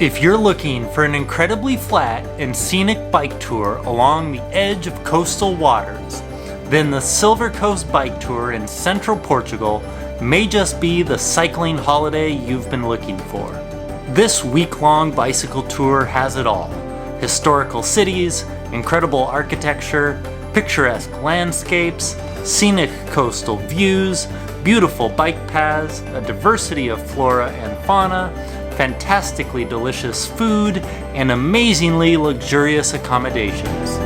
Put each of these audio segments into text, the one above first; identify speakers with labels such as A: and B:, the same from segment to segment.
A: If you're looking for an incredibly flat and scenic bike tour along the edge of coastal waters, then the Silver Coast Bike Tour in central Portugal may just be the cycling holiday you've been looking for. This week-long bicycle tour has it all: historical cities, incredible architecture, picturesque landscapes, scenic coastal views, beautiful bike paths, a diversity of flora and fauna, fantastically delicious food, and amazingly luxurious accommodations.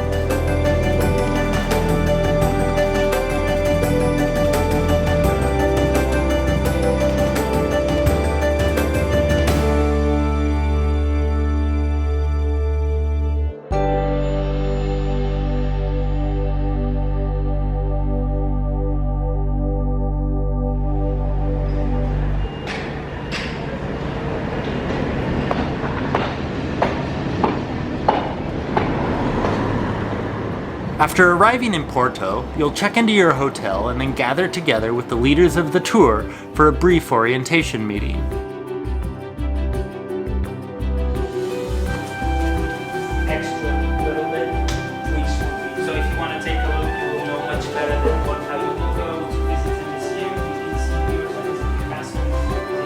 A: After arriving in Porto, you'll check into your hotel and then gather together with the leaders of the tour for a brief orientation meeting.
B: Extra little bit, so if you want to take a look, you will know much better than how you will go to visit the museum. You can see here that is the castle.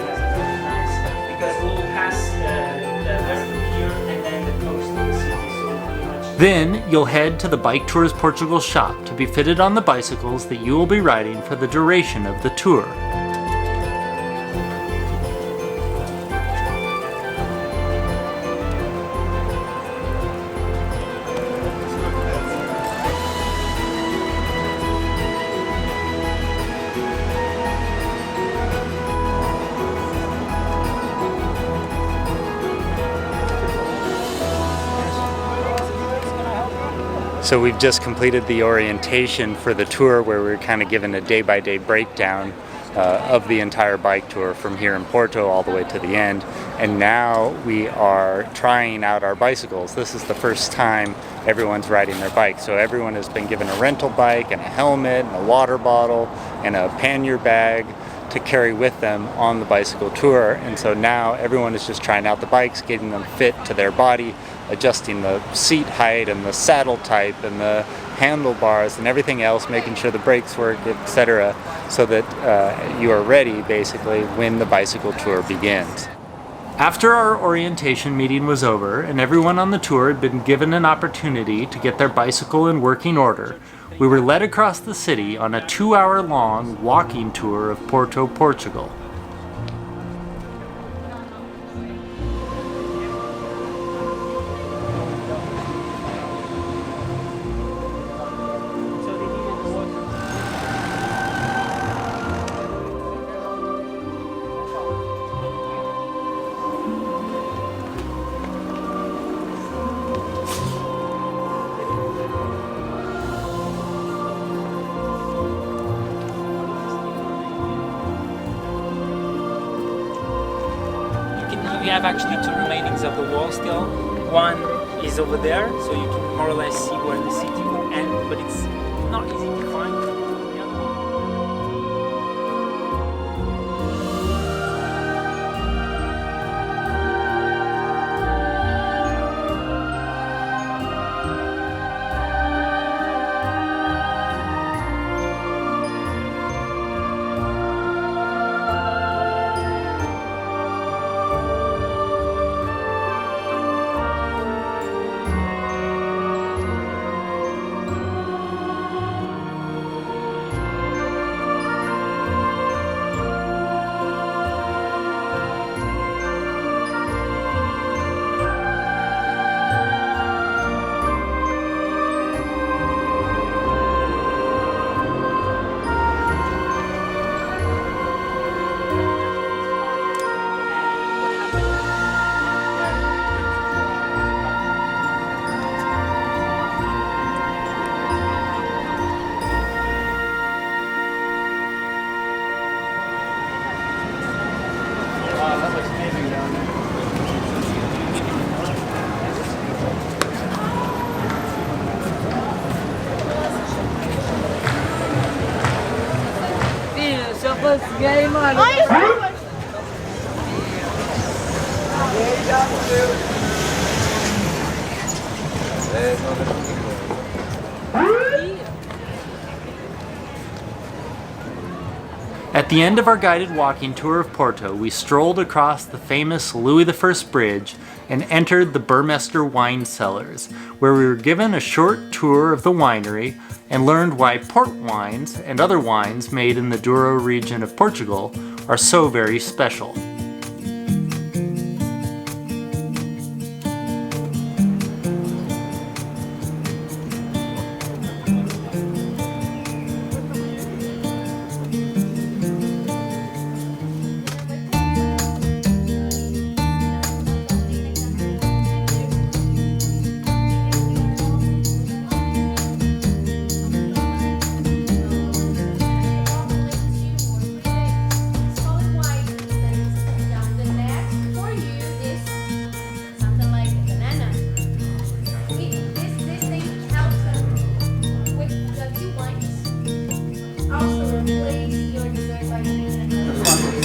B: That's very nice because we'll pass the rest of here and then the coast of the city.
A: Then, you'll head to the Bike Tours Portugal shop to be fitted on the bicycles that you will be riding for the duration of the tour. So we've just completed the orientation for the tour where we're kind of given a day-by-day breakdown of the entire bike tour from here in Porto all the way to the end. And now we are trying out our bicycles. This is the first time everyone's riding their bike. So everyone has been given a rental bike and a helmet and a water bottle and a pannier bag to carry with them on the bicycle tour. And so now everyone is just trying out the bikes, getting them fit to their body, adjusting the seat height and the saddle type and the handlebars and everything else, making sure the brakes work, etc., so that you are ready basically when the bicycle tour begins. After our orientation meeting was over and everyone on the tour had been given an opportunity to get their bicycle in working order, we were led across the city on a 2-hour-long walking tour of Porto, Portugal.
B: We have actually two remainings of the wall still. One is over there, so you can more or less see where the city will end, but it's not easy to find.
C: Game on.
A: At the end of our guided walking tour of Porto, we strolled across the famous Louis I Bridge and entered the Burmester wine cellars, where we were given a short tour of the winery and learned why port wines and other wines made in the Douro region of Portugal are so very special.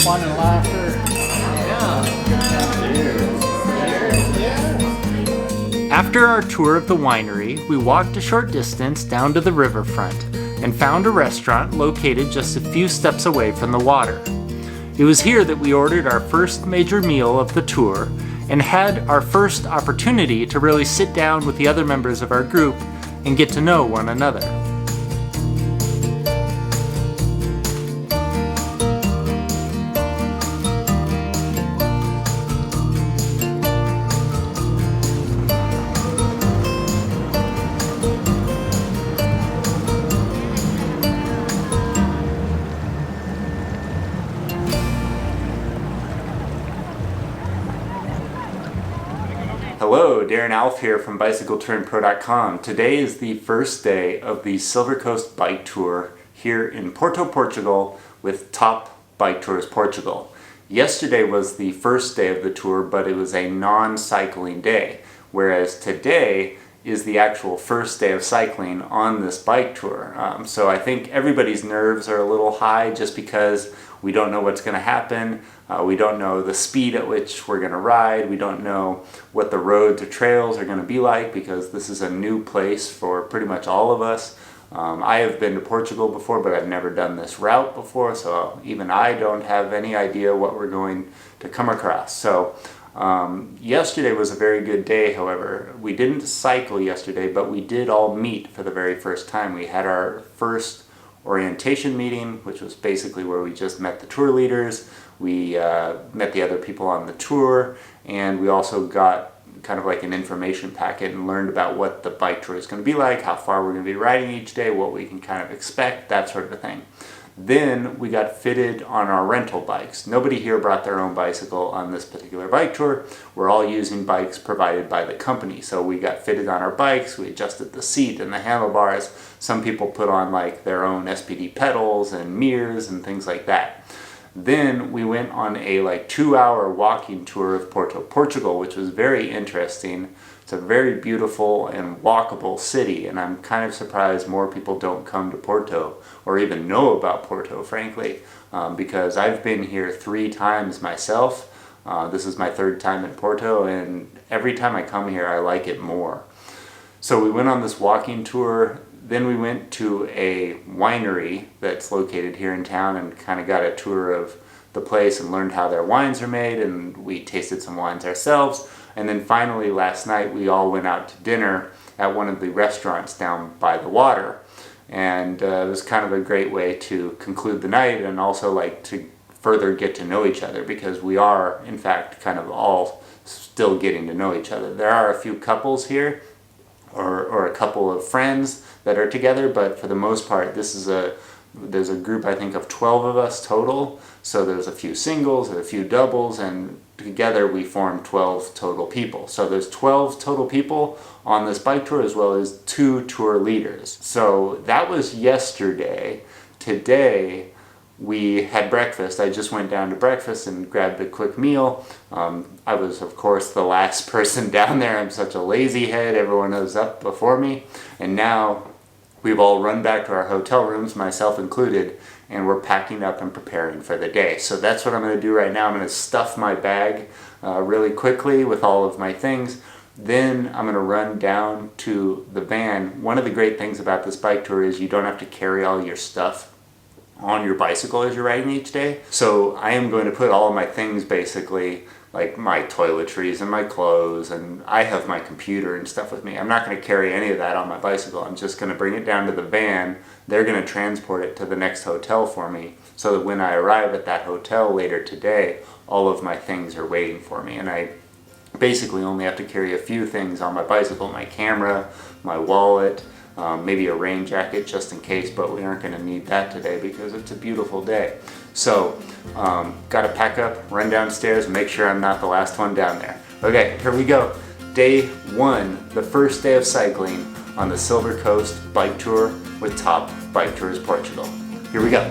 C: Fun and laughter.
A: After our tour of the winery, we walked a short distance down to the riverfront and found a restaurant located just a few steps away from the water. It was here that we ordered our first major meal of the tour and had our first opportunity to really sit down with the other members of our group and get to know one another. Hello, Darren Alf here from BicycleTouringPro.com. Today is the first day of the Silver Coast Bike Tour here in Porto, Portugal with Top Bike Tours Portugal. Yesterday was the first day of the tour, but it was a non-cycling day, whereas today is the actual first day of cycling on this bike tour. So I think everybody's nerves are a little high just because we don't know what's going to happen. We don't know the speed at which we're going to ride. We don't know what the roads or trails are going to be like because this is a new place for pretty much all of us. I have been to Portugal before, but I've never done this route before, so even I don't have any idea what we're going to come across. So yesterday was a very good day, however. We didn't cycle yesterday, but we did all meet for the very first time. We had our first orientation meeting, which was basically where we just met the tour leaders. We met the other people on the tour, and we also got kind of like an information packet and learned about what the bike tour is going to be like, how far we're going to be riding each day, what we can kind of expect, that sort of a thing. Then we got fitted on our rental bikes. Nobody here brought their own bicycle on this particular bike tour. We're all using bikes provided by the company. So we got fitted on our bikes, we adjusted the seat and the handlebars. Some people put on like their own SPD pedals and mirrors and things like that. Then we went on a 2-hour walking tour of Porto, Portugal, which was very interesting. It's a very beautiful and walkable city, and I'm kind of surprised more people don't come to Porto or even know about Porto, frankly, because I've been here 3 times myself. This is my 3rd time in Porto, and every time I come here I like it more. So we went on this walking tour. Then we went to a winery that's located here in town and kind of got a tour of the place and learned how their wines are made, and we tasted some wines ourselves. And then finally last night we all went out to dinner at one of the restaurants down by the water. And it was kind of a great way to conclude the night and also to further get to know each other, because we are in fact kind of all still getting to know each other. There are a few couples here or a couple of friends that are together, but for the most part there's a group I think of 12 of us total. So there's a few singles and a few doubles, and together we form 12 total people. So there's 12 total people on this bike tour as well as 2 tour leaders. So that was yesterday. Today we had breakfast. I just went down to breakfast and grabbed a quick meal. I was, of course, the last person down there. I'm such a lazy head. Everyone was up before me. And now we've all run back to our hotel rooms, myself included, and we're packing up and preparing for the day. So that's what I'm going to do right now. I'm going to stuff my bag really quickly with all of my things. Then I'm going to run down to the van. One of the great things about this bike tour is you don't have to carry all your stuff on your bicycle as you're riding each day. So I am going to put all of my things, basically like my toiletries and my clothes, and I have my computer and stuff with me. I'm not going to carry any of that on my bicycle. I'm just going to bring it down to the van. They're going to transport it to the next hotel for me, so that when I arrive at that hotel later today, all of my things are waiting for me. And I basically only have to carry a few things on my bicycle: my camera, my wallet, maybe a rain jacket just in case, but we aren't going to need that today because it's a beautiful day. So, got to pack up, run downstairs, and make sure I'm not the last one down there. Okay, here we go. Day 1, the first day of cycling on the Silver Coast bike tour with Top Bike Tours Portugal. Here we go.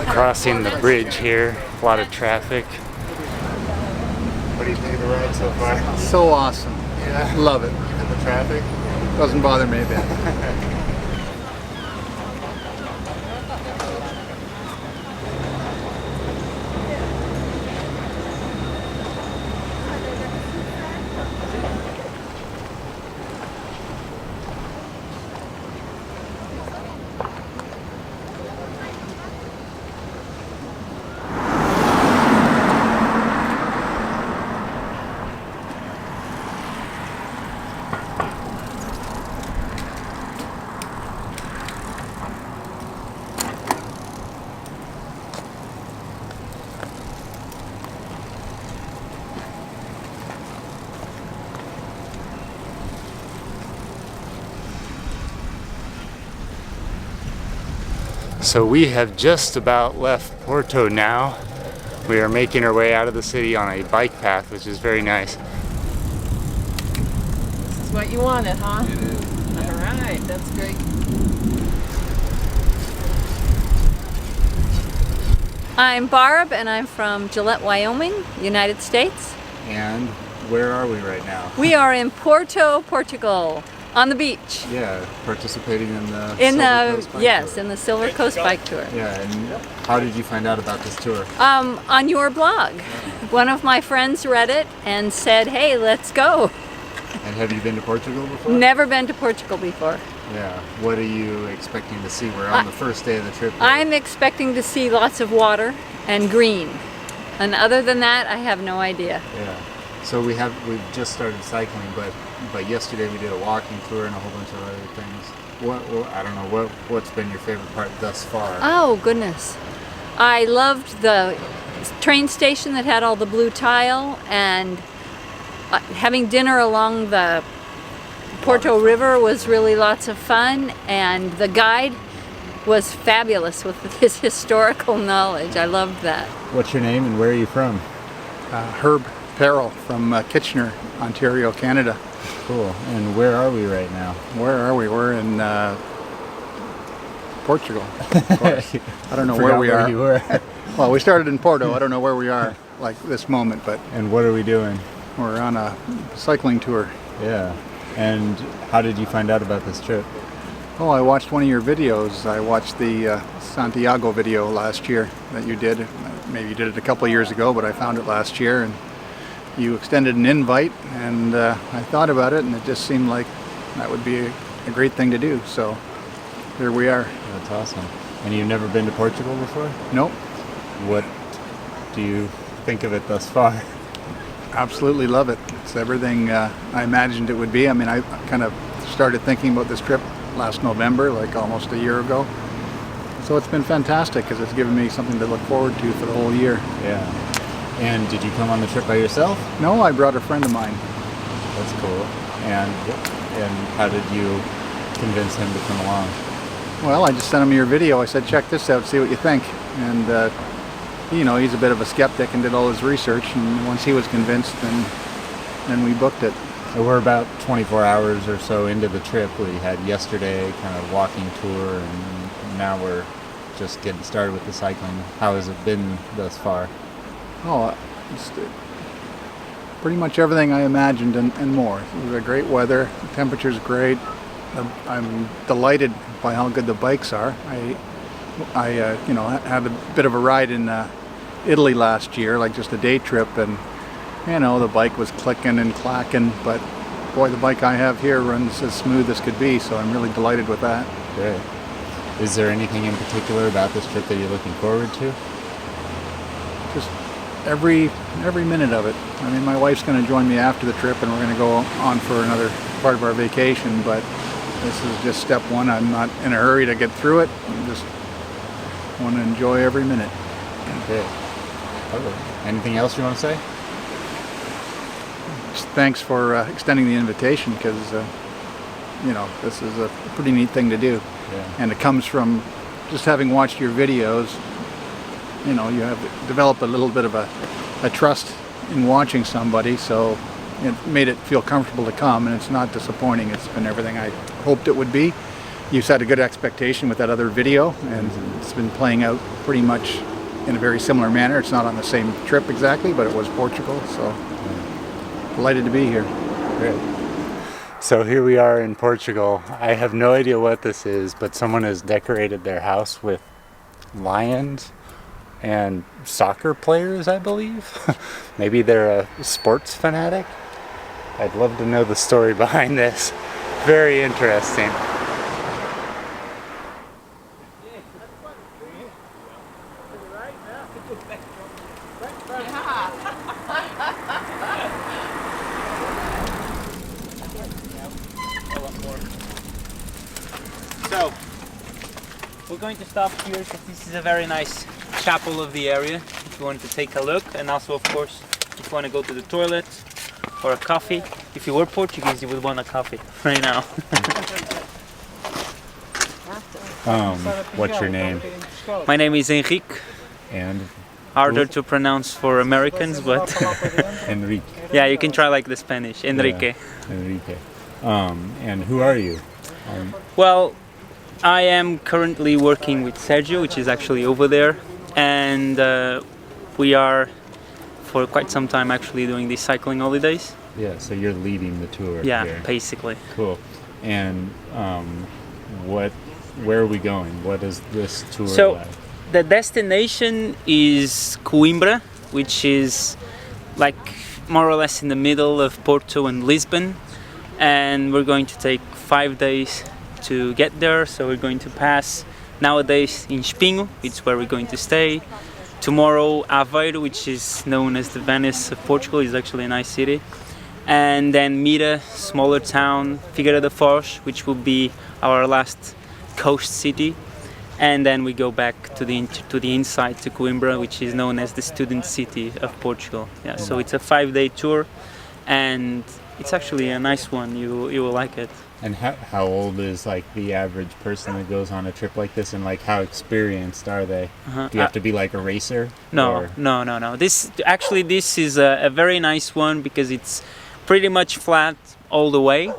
A: Crossing the bridge here, a lot of traffic. What do you think of the ride so far?
C: So awesome.
A: Yeah.
C: Love it.
A: Even the traffic?
C: Doesn't bother me a bit.
A: So we have just about left Porto now. We are making our way out of the city on a bike path, which is very nice.
D: This is what you wanted, huh? It is. All right, that's great.
E: I'm Barb, and I'm from Gillette, Wyoming, United States.
C: And where are we right now?
E: We are in Porto, Portugal, on the beach.
C: Yeah, participating in the Silver Coast Bike Tour.
E: In the Silver Coast Bike Tour.
C: Yeah, and how did you find out about this tour?
E: On your blog. One of my friends read it and said, hey, let's go.
C: And have you been to Portugal before?
E: Never been to Portugal before.
C: Yeah. What are you expecting to see? We're on the first day of the trip here.
E: I'm expecting to see lots of water and green. And other than that, I have no idea.
C: Yeah. So we've just started cycling, but yesterday we did a walking tour and a whole bunch of other things. I don't know what's been your favorite part thus far.
E: Oh goodness, I loved the train station that had all the blue tile, and having dinner along the Porto River was really lots of fun, and the guide was fabulous with his historical knowledge. I loved that.
C: What's your name and where are you from?
F: Herb Perrell from Kitchener, Ontario, Canada.
C: Cool. And where are we right now?
F: Where are we? We're in Portugal, of course. I don't know where we are.
C: You were.
F: Well, we started in Porto. I don't know where we are like this moment, but
C: And what are we doing?
F: we're on a cycling tour.
C: Yeah. And how did you find out about this trip?
F: Oh, I watched one of your videos. I watched the Santiago video last year that you did. Maybe you did it a couple of years ago, but I found it last year, and you extended an invite, and I thought about it, and it just seemed like that would be a great thing to do. So here we are.
C: That's awesome. And you've never been to Portugal before?
F: Nope,
C: What do you think of it thus far?
F: absolutely love it. It's everything I imagined it would be. I mean, I kind of started thinking about this trip last November, like almost a year ago. So it's been fantastic because it's given me something to look forward to for the whole year.
C: Yeah. And did you come on the trip by yourself?
F: No, I brought a friend of mine.
C: That's cool. And how did you convince him to come along?
F: Well, I just sent him your video. I said, check this out, see what you think. And, he's a bit of a skeptic and did all his research. And once he was convinced, then we booked it.
C: So we're about 24 hours or so into the trip. We had yesterday kind of walking tour, and now we're just getting started with the cycling. How has it been thus far?
F: Oh, it's pretty much everything I imagined and more. It was a great weather. The temperature's great. I'm delighted by how good the bikes are. I had a bit of a ride in Italy last year, like just a day trip, and the bike was clicking and clacking, but boy, the bike I have here runs as smooth as could be, so I'm really delighted with that.
C: Great. Is there anything in particular about this trip that you're looking forward to?
F: Just every minute of it. I mean, my wife's going to join me after the trip, and we're going to go on for another part of our vacation, but this is just step one. I'm not in a hurry to get through it. I just want to enjoy every minute.
C: Okay. Anything else you want to say?
F: Just thanks for extending the invitation, because this is a pretty neat thing to do.
C: Yeah.
F: And it comes from just having watched your videos. You have developed a little bit of a trust in watching somebody, so it made it feel comfortable to come, and it's not disappointing. It's been everything I hoped it would be. You set a good expectation with that other video, and it's been playing out pretty much in a very similar manner. It's not on the same trip exactly, but it was Portugal, so delighted to be here.
C: Great.
A: So here we are in Portugal. I have no idea what this is, but someone has decorated their house with lions and soccer players, I believe. Maybe they're a sports fanatic. I'd love to know the story behind this. Very interesting.
B: So, we're going to stop here because this is a very nice chapel of the area if you want to take a look, and also of course if you want to go to the toilet or a coffee. If you were Portuguese you would want a coffee right now.
C: What's your name?
B: My name is Henrique,
C: And
B: harder to pronounce for Americans, but
C: Enrique.
B: yeah, you can try like the Spanish, Enrique.
C: Yeah, Enrique. And who are you?
B: Well, I am currently working with Sergio, which is actually over there, and we are for quite some time actually doing these cycling holidays.
C: Yeah, so you're leading the tour
B: Yeah,
C: here.
B: basically.
C: Cool. And where are we going? What is this tour
B: So
C: like?
B: the destination is Coimbra, which is like more or less in the middle of Porto and Lisbon, and we're going to take 5 days to get there. So we're going to pass nowadays in Espinho, it's where we're going to stay, Tomorrow, Aveiro, which is known as the Venice of Portugal, is actually a nice city. And then Mira, smaller town, Figueira da Foz, which will be our last coast city. And then we go back to the inside, to Coimbra, which is known as the student city of Portugal. Yeah, so it's a 5-day tour, and it's actually a nice one. You will like it.
C: And how old is like the average person that goes on a trip like this, and like how experienced are they? Do you have to be like a racer?
B: No. This is a very nice one because it's pretty much flat all the way,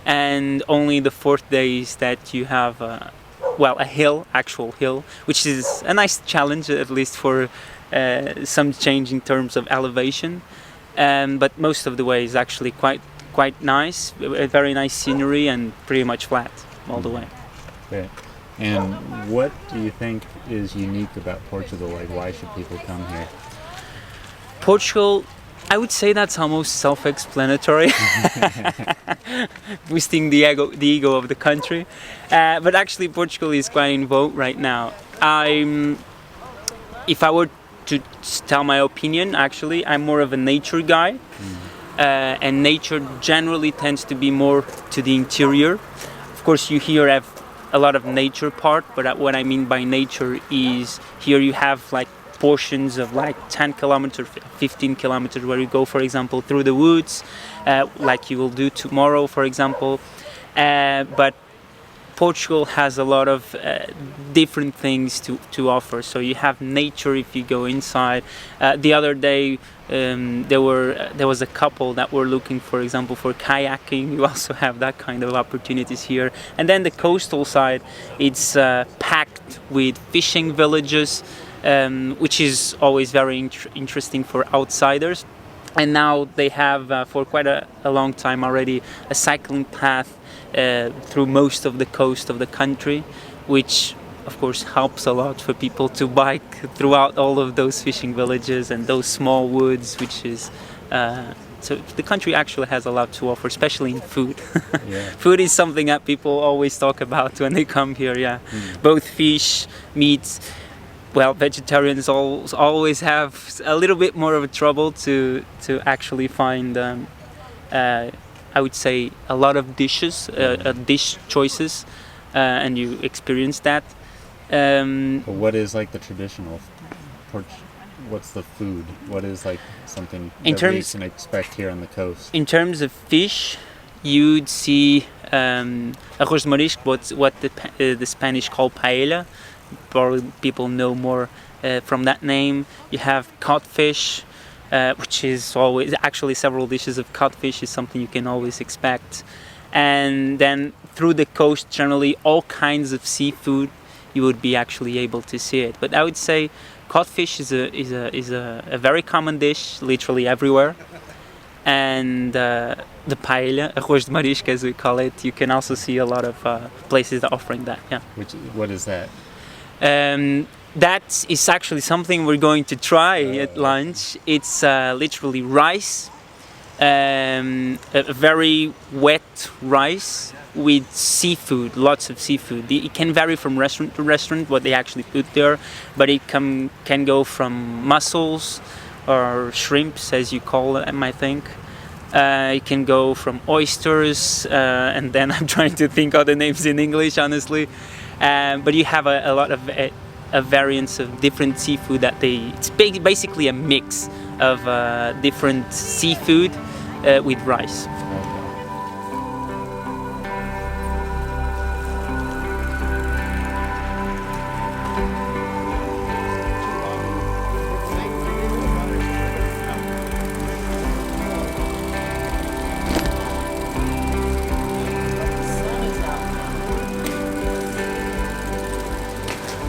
B: and only the 4th day is that you have a actual hill, which is a nice challenge, at least for some change in terms of elevation. But most of the way is actually quite nice, a very nice scenery, and pretty much flat all the way.
C: Okay. And what do you think is unique about Portugal? Like, why should people come here?
B: Portugal, I would say that's almost self-explanatory, boosting the ego of the country. But actually, Portugal is quite in vogue right now. If I were to tell my opinion, actually, I'm more of a nature guy, and nature generally tends to be more to the interior. Of course, you here have a lot of nature part, but what I mean by nature is here you have like portions of like 10 kilometers, 15 kilometers where you go, for example, through the woods, like you will do tomorrow, for example. But Portugal has a lot of different things to offer. So you have nature if you go inside. The other day there was a couple that were looking, for example, for kayaking. You also have that kind of opportunities here. And then the coastal side, it's packed with fishing villages, which is always very interesting for outsiders. And now they have for quite a long time already a cycling path through most of the coast of the country, which of course helps a lot for people to bike throughout all of those fishing villages and those small woods, which is so the country actually has a lot to offer, especially in food.
C: Yeah.
B: Food is something that people always talk about when they come here. Yeah, both fish, meats. Well, vegetarians always have a little bit more of a trouble to actually find I would say a lot of dishes, dish choices, and you experience that.
C: What is like the traditional what's the food? What is like something we can expect here on the coast?
B: In terms of fish, you'd see arroz de marisco, what the Spanish call paella. Probably people know more from that name. You have codfish, which is always actually several dishes of codfish is something you can always expect. And then through the coast, generally all kinds of seafood, you would be actually able to see it. But I would say codfish is a very common dish, literally everywhere. And the paella, arroz de marisco as we call it, you can also see a lot of places that are offering that. Yeah.
C: What is that?
B: That is actually something we're going to try at lunch. It's literally rice, a very wet rice with seafood, lots of seafood. It can vary from restaurant to restaurant what they actually put there, but it can go from mussels or shrimps, as you call them, I think. It can go from oysters, and then I'm trying to think of the names in English, honestly. But you have a lot of a variance of different seafood it's basically a mix of different seafood with rice.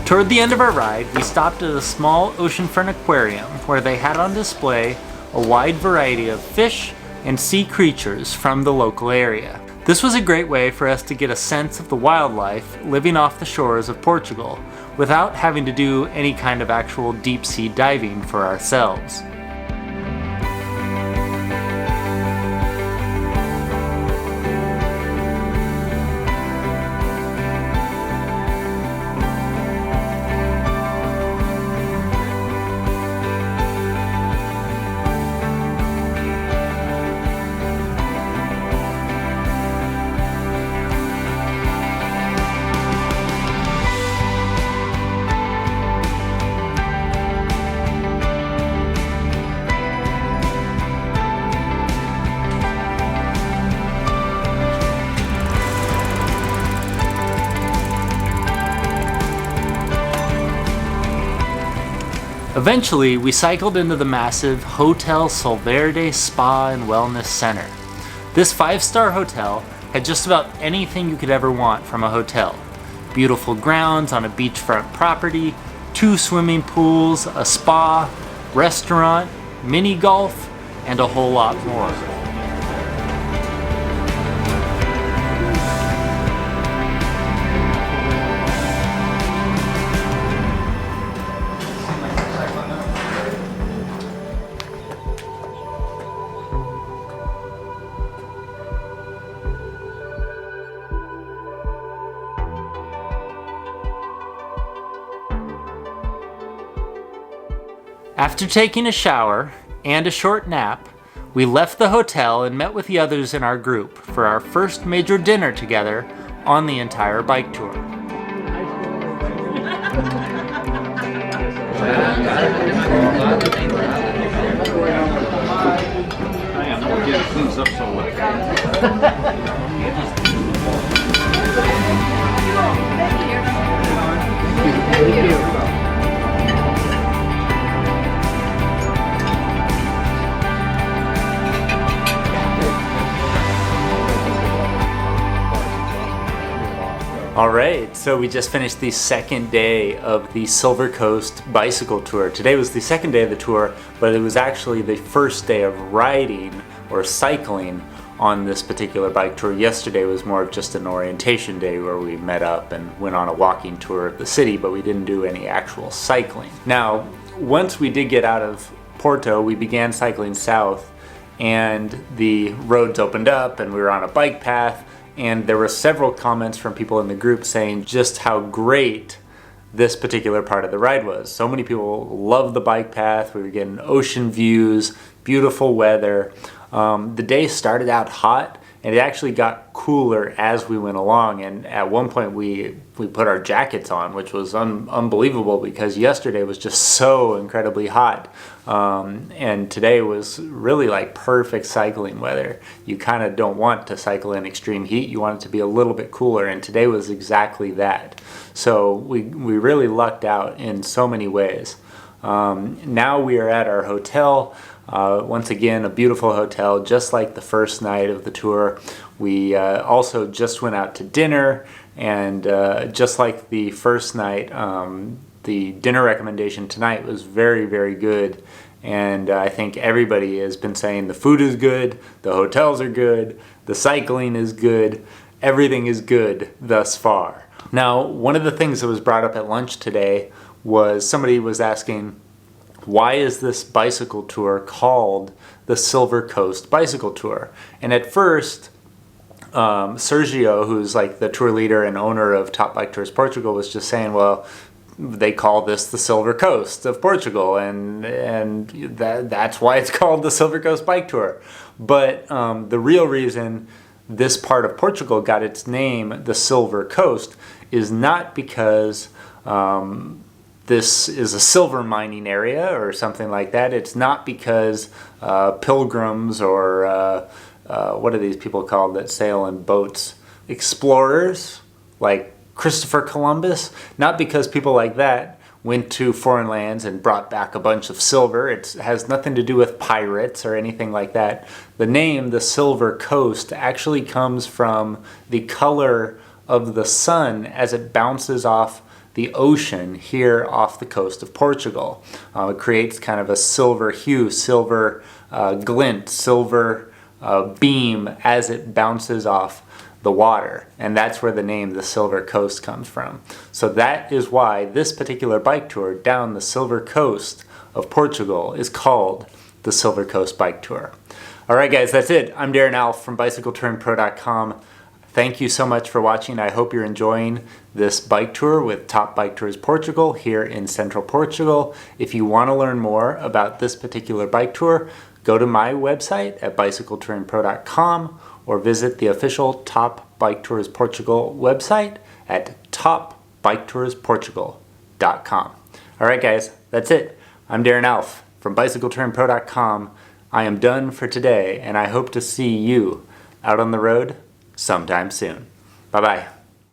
G: Toward the end of our ride, we stopped at a small oceanfront aquarium where they had on display a wide variety of fish and sea creatures from the local area. This was a great way for us to get a sense of the wildlife living off the shores of Portugal without having to do any kind of actual deep sea diving for ourselves. Eventually, we cycled into the massive Hotel Solverde Spa and Wellness Center. This 5-star hotel had just about anything you could ever want from a hotel. Beautiful grounds on a beachfront property, 2 swimming pools, a spa, restaurant, mini golf, and a whole lot more. After taking a shower and a short nap, we left the hotel and met with the others in our group for our first major dinner together on the entire bike tour. All right, so we just finished the second day of the Silver Coast bicycle tour. Today was the second day of the tour, but it was actually the first day of riding or cycling on this particular bike tour. Yesterday was more of just an orientation day where we met up and went on a walking tour of the city, but we didn't do any actual cycling. Now, once we did get out of Porto, we began cycling south and the roads opened up and we were on a bike path. And there were several comments from people in the group saying just how great this particular part of the ride was. So many people loved the bike path. We were getting ocean views, beautiful weather. The day started out hot and it actually got cooler as we went along. And at one point we put our jackets on, which was unbelievable because yesterday was just so incredibly hot. And today was really like perfect cycling weather. You kind of don't want to cycle in extreme heat. You want it to be a little bit cooler, and today was exactly that. So we really lucked out in so many ways. Now we are at our hotel. Once again, a beautiful hotel, just like the first night of the tour. We also just went out to dinner, and just like the first night, the dinner recommendation tonight was very, very good. And I think everybody has been saying the food is good, the hotels are good, the cycling is good, everything is good thus far. Now, one of the things that was brought up at lunch today was somebody was asking, why is this bicycle tour called the Silver Coast Bicycle Tour? And at first, Sergio, who's like the tour leader and owner of Top Bike Tours Portugal, was just saying, well, they call this the Silver Coast of Portugal, and that's why it's called the Silver Coast Bike Tour. But the real reason this part of Portugal got its name, the Silver Coast, is not because this is a silver mining area or something like that. It's not because pilgrims or what are these people called that sail in boats? Explorers, like Christopher Columbus. Not because people like that went to foreign lands and brought back a bunch of silver. It has nothing to do with pirates or anything like that. The name, the Silver Coast, actually comes from the color of the sun as it bounces off the ocean here off the coast of Portugal. It creates kind of a silver hue, silver glint, silver beam as it bounces off the water, and that's where the name the Silver Coast comes from. So that is why this particular bike tour down the Silver Coast of Portugal is called the Silver Coast Bike Tour. Alright guys, that's it. I'm Darren Alf from BicycleTouringPro.com. Thank you so much for watching. I hope you're enjoying this bike tour with Top Bike Tours Portugal here in central Portugal. If you want to learn more about this particular bike tour, go to my website at BicycleTouringPro.com or visit the official Top Bike Tours Portugal website at topbiketoursportugal.com. Alright guys, that's it. I'm Darren Alf from BicycleTouringPro.com. I am done for today, and I hope to see you out on the road sometime soon. Bye-bye.